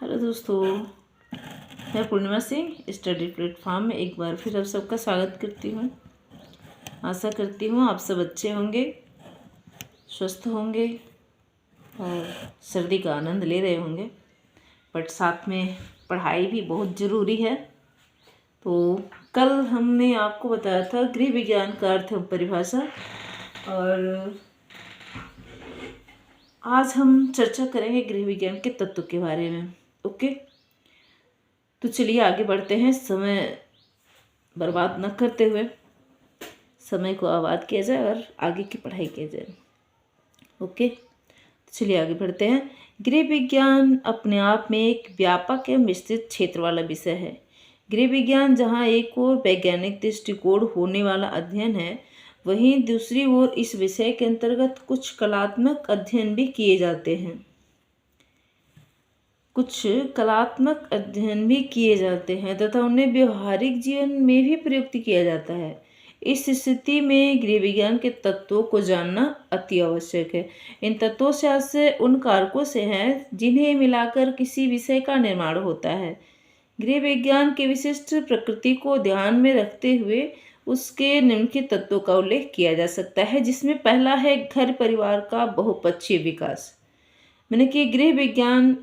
Hello दोस्तों, मैं पूर्णिमा Singh study platform में एक बार फिर आप सबका स्वागत करती हूँ। आशा करती हूँ आप सब अच्छे होंगे, स्वस्थ होंगे और सर्दी का आनंद ले रहे होंगे। बट साथ में पढ़ाई भी बहुत ज़रूरी है। तो कल हमने आपको बताया था गृह विज्ञान का अर्थ एवं परिभाषा, और आज हम चर्चा करेंगे गृह विज्ञान के तत्व के बारे में। ओके, तो चलिए आगे बढ़ते हैं। समय बर्बाद न करते हुए समय को आबाद किया जाए और आगे की पढ़ाई की जाए। ओके, तो चलिए आगे बढ़ते हैं। गृह विज्ञान अपने आप में एक व्यापक एवं विस्तृत क्षेत्र वाला विषय है। गृह विज्ञान जहाँ एक ओर वैज्ञानिक दृष्टिकोण होने वाला अध्ययन है, वहीं दूसरी ओर इस विषय के अंतर्गत कुछ कलात्मक अध्ययन भी किए जाते हैं। तथा उन्हें व्यवहारिक जीवन में भी प्रयुक्त किया जाता है। इस स्थिति में गृह विज्ञान के तत्वों को जानना अति आवश्यक है। इन तत्वों से आशय उन कारकों से हैं जिन्हें मिलाकर किसी विषय का निर्माण होता है। गृह विज्ञान के विशिष्ट प्रकृति को ध्यान में रखते हुए उसके निम्नलिखित तत्वों का उल्लेख किया जा सकता है, जिसमें पहला है घर परिवार का बहुपक्षीय विकास। मैंने कि गृह विज्ञान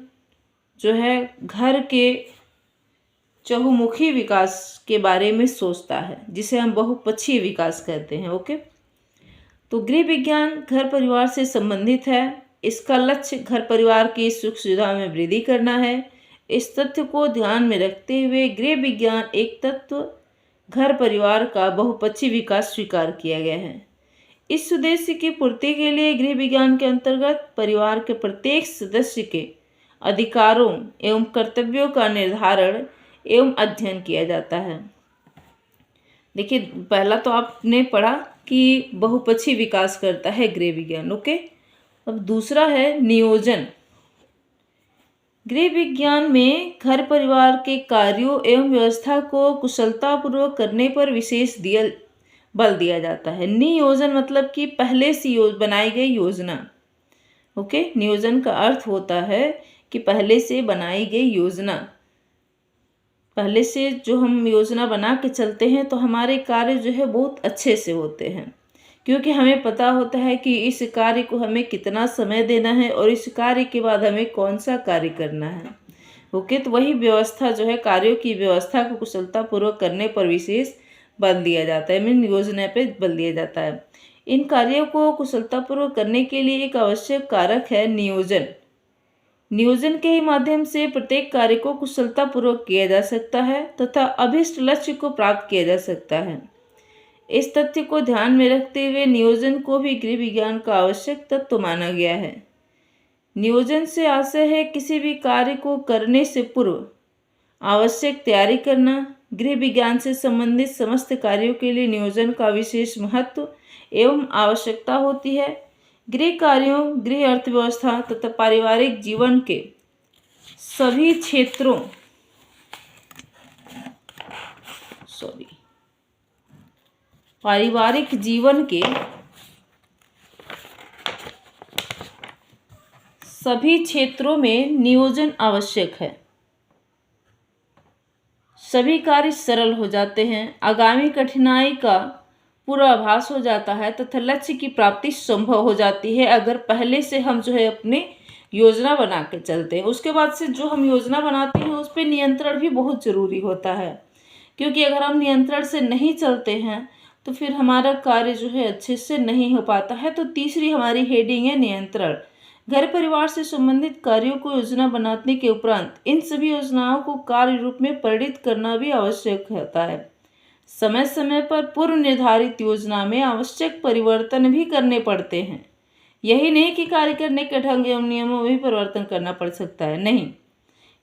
जो है घर के चहुमुखी विकास के बारे में सोचता है, जिसे हम बहुपक्षीय विकास कहते हैं। ओके, तो गृह विज्ञान घर परिवार से संबंधित है। इसका लक्ष्य घर परिवार की सुख सुविधा में वृद्धि करना है। इस तथ्य को ध्यान में रखते हुए गृह विज्ञान एक तत्व घर परिवार का बहुपक्षीय विकास स्वीकार किया गया है। इस उद्देश्य की पूर्ति के लिए गृह विज्ञान के अंतर्गत परिवार के प्रत्येक सदस्य के अधिकारों एवं कर्तव्यों का निर्धारण एवं अध्ययन किया जाता है। देखिए, पहला तो आपने पढ़ा कि बहुपक्षीय विकास करता है गृह विज्ञान। ओके, अब दूसरा है नियोजन। गृह विज्ञान में घर परिवार के कार्यों एवं व्यवस्था को कुशलतापूर्वक करने पर विशेष बल दिया जाता है। नियोजन मतलब कि पहले से बनाई गई योजना। ओके, नियोजन का अर्थ होता है कि पहले से बनाई गई योजना। पहले से जो हम योजना बना के चलते हैं तो हमारे कार्य जो है बहुत अच्छे से होते हैं, क्योंकि हमें पता होता है कि इस कार्य को हमें कितना समय देना है और इस कार्य के बाद हमें कौन सा कार्य करना है। ओके, तो वही व्यवस्था जो है, कार्यों की व्यवस्था को कुशलतापूर्वक करने पर विशेष बल दिया जाता है। मीन योजना पे बल दिया जाता है। इन कार्यों को कुशलतापूर्वक करने के लिए एक आवश्यक कारक है नियोजन। नियोजन के ही माध्यम से प्रत्येक कार्य को कुशलतापूर्वक किया जा सकता है तथा अभीष्ट लक्ष्य को प्राप्त किया जा सकता है। इस तथ्य को ध्यान में रखते हुए नियोजन को भी गृह विज्ञान का आवश्यक तत्व माना गया है। नियोजन से आशय है किसी भी कार्य को करने से पूर्व आवश्यक तैयारी करना। गृह विज्ञान से संबंधित समस्त कार्यों के लिए नियोजन का विशेष महत्व एवं आवश्यकता होती है। गृह कार्यों, गृह अर्थव्यवस्था तथा पारिवारिक जीवन के सभी क्षेत्रों पारिवारिक जीवन के सभी क्षेत्रों में नियोजन आवश्यक है। सभी कार्य सरल हो जाते हैं, आगामी कठिनाई का पूर्वाभास हो जाता है तथा लक्ष्य की प्राप्ति संभव हो जाती है अगर पहले से हम जो है अपनी योजना बना के चलते हैं। उसके बाद से जो हम योजना बनाते हैं उस पर नियंत्रण भी बहुत ज़रूरी होता है, क्योंकि अगर हम नियंत्रण से नहीं चलते हैं तो फिर हमारा कार्य जो है अच्छे से नहीं हो पाता है। तो तीसरी हमारी हेडिंग है नियंत्रण। घर परिवार से संबंधित कार्यों को योजना बनाने के उपरांत इन सभी योजनाओं को कार्य रूप में परिणित करना भी आवश्यक होता है। समय समय पर पूर्व निर्धारित योजना में आवश्यक परिवर्तन भी करने पड़ते हैं। यही नहीं कि कार्य करने के ढंग एवं नियमों में भी परिवर्तन करना पड़ सकता है, नहीं,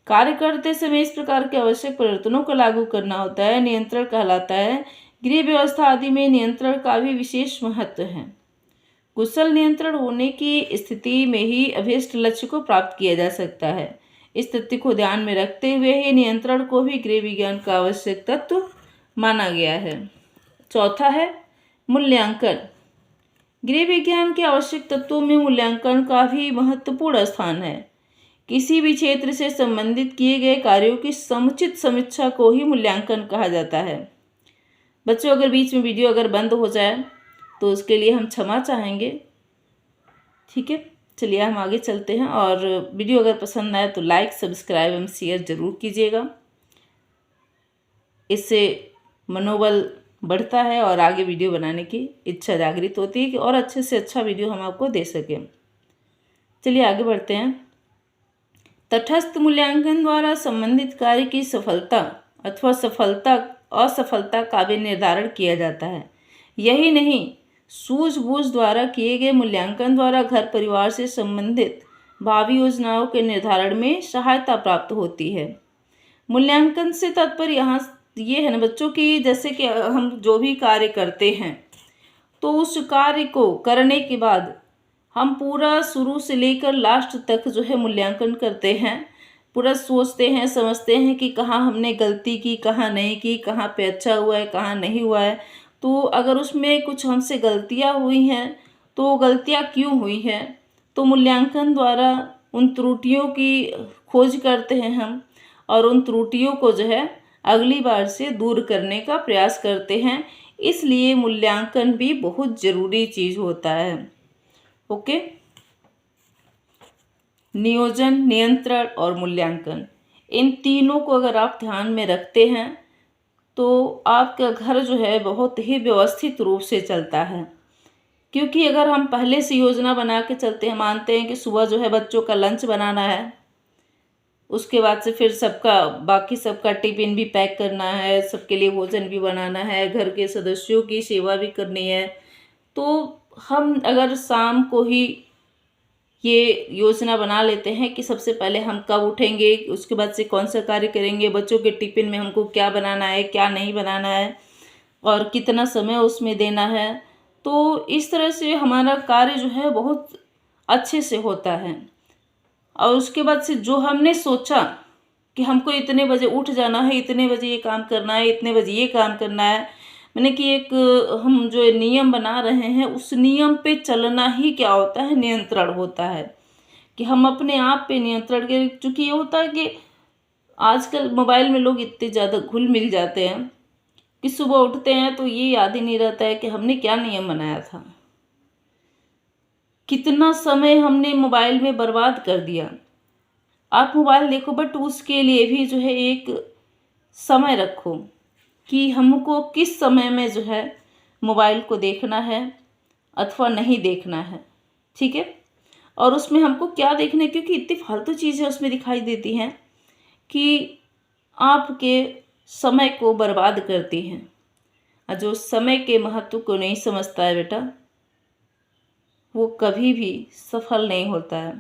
कार्य करते समय इस प्रकार के आवश्यक परिवर्तनों को लागू करना होता है, नियंत्रण कहलाता है। गृह व्यवस्था आदि में नियंत्रण का भी विशेष महत्व है। कुशल नियंत्रण होने की स्थिति में ही अभीष्ट लक्ष्य को प्राप्त किया जा सकता है। इस तथ्य को ध्यान में रखते हुए ही नियंत्रण को भी गृह विज्ञान का आवश्यक तत्व माना गया है। चौथा है मूल्यांकन। गृह विज्ञान के आवश्यक तत्वों में मूल्यांकन का भी महत्वपूर्ण स्थान है। किसी भी क्षेत्र से संबंधित किए गए कार्यों की समुचित समीक्षा को ही मूल्यांकन कहा जाता है। बच्चों, अगर बीच में वीडियो अगर बंद हो जाए तो उसके लिए हम क्षमा चाहेंगे। ठीक है, चलिए हम आगे चलते हैं। और वीडियो अगर पसंद आए तो लाइक, सब्सक्राइब एवं शेयर ज़रूर कीजिएगा। इससे मनोबल बढ़ता है और आगे वीडियो बनाने की इच्छा जागृत होती है कि और अच्छे से अच्छा वीडियो हम आपको दे सकें। चलिए आगे बढ़ते हैं। तटस्थ मूल्यांकन द्वारा संबंधित कार्य की सफलता अथवा सफलता असफलता का भी निर्धारण किया जाता है। यही नहीं, सूझबूझ द्वारा किए गए मूल्यांकन द्वारा घर परिवार से संबंधित भावी योजनाओं के निर्धारण में सहायता प्राप्त होती है। मूल्यांकन से तात्पर्य यहाँ ये है ना बच्चों की, जैसे कि हम जो भी कार्य करते हैं तो उस कार्य को करने के बाद हम पूरा शुरू से लेकर लास्ट तक जो है मूल्यांकन करते हैं। पूरा सोचते हैं, समझते हैं कि कहाँ हमने गलती की, कहाँ नहीं की, कहाँ पे अच्छा हुआ है, कहाँ नहीं हुआ है। तो अगर उसमें कुछ हमसे गलतियाँ हुई हैं तो गलतियाँ क्यों हुई हैं, तो मूल्यांकन द्वारा उन त्रुटियों की खोज करते हैं हम, और उन त्रुटियों को जो है अगली बार से दूर करने का प्रयास करते हैं। इसलिए मूल्यांकन भी बहुत ज़रूरी चीज़ होता है। ओके, नियोजन, नियंत्रण और मूल्यांकन, इन तीनों को अगर आप ध्यान में रखते हैं तो आपका घर जो है बहुत ही व्यवस्थित रूप से चलता है। क्योंकि अगर हम पहले से योजना बना के चलते हैं, मानते हैं कि सुबह जो है बच्चों का लंच बनाना है, उसके बाद से फिर बाकी सबका टिफिन भी पैक करना है, सबके लिए भोजन भी बनाना है, घर के सदस्यों की सेवा भी करनी है, तो हम अगर शाम को ही ये योजना बना लेते हैं कि सबसे पहले हम कब उठेंगे, उसके बाद से कौन सा कार्य करेंगे, बच्चों के टिफिन में हमको क्या बनाना है, क्या नहीं बनाना है और कितना समय उसमें देना है, तो इस तरह से हमारा कार्य जो है बहुत अच्छे से होता है। और उसके बाद से जो हमने सोचा कि हमको इतने बजे उठ जाना है, इतने बजे ये काम करना है, इतने बजे ये काम करना है, मैंने कि एक हम जो नियम बना रहे हैं उस नियम पे चलना ही क्या होता है, नियंत्रण होता है। कि हम अपने आप पे नियंत्रण के, चूँकि ये होता है कि आजकल मोबाइल में लोग इतने ज़्यादा घुल मिल जाते हैं कि सुबह उठते हैं तो ये याद ही नहीं रहता है कि हमने क्या नियम बनाया था, कितना समय हमने मोबाइल में बर्बाद कर दिया। आप मोबाइल देखो, बट उसके लिए भी जो है एक समय रखो कि हमको किस समय में जो है मोबाइल को देखना है अथवा नहीं देखना है। ठीक है, और उसमें हमको क्या देखना है, क्योंकि इतनी फालतू चीज़ें उसमें दिखाई देती हैं कि आपके समय को बर्बाद करती हैं। और जो समय के महत्व को नहीं समझता है बेटा, वो कभी भी सफल नहीं होता है।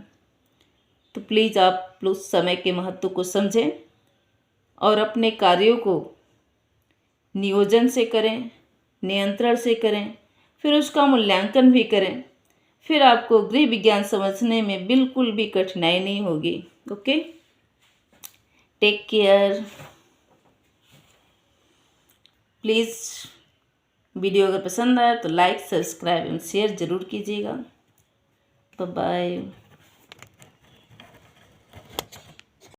तो प्लीज़ आप लोग समय के महत्व को समझें और अपने कार्यों को नियोजन से करें, नियंत्रण से करें, फिर उसका मूल्यांकन भी करें। फिर आपको गृह विज्ञान समझने में बिल्कुल भी कठिनाई नहीं होगी। Okay, take care. Please video अगर पसंद आया तो लाइक, सब्सक्राइब एंड शेयर ज़रूर कीजिएगा। Bye bye.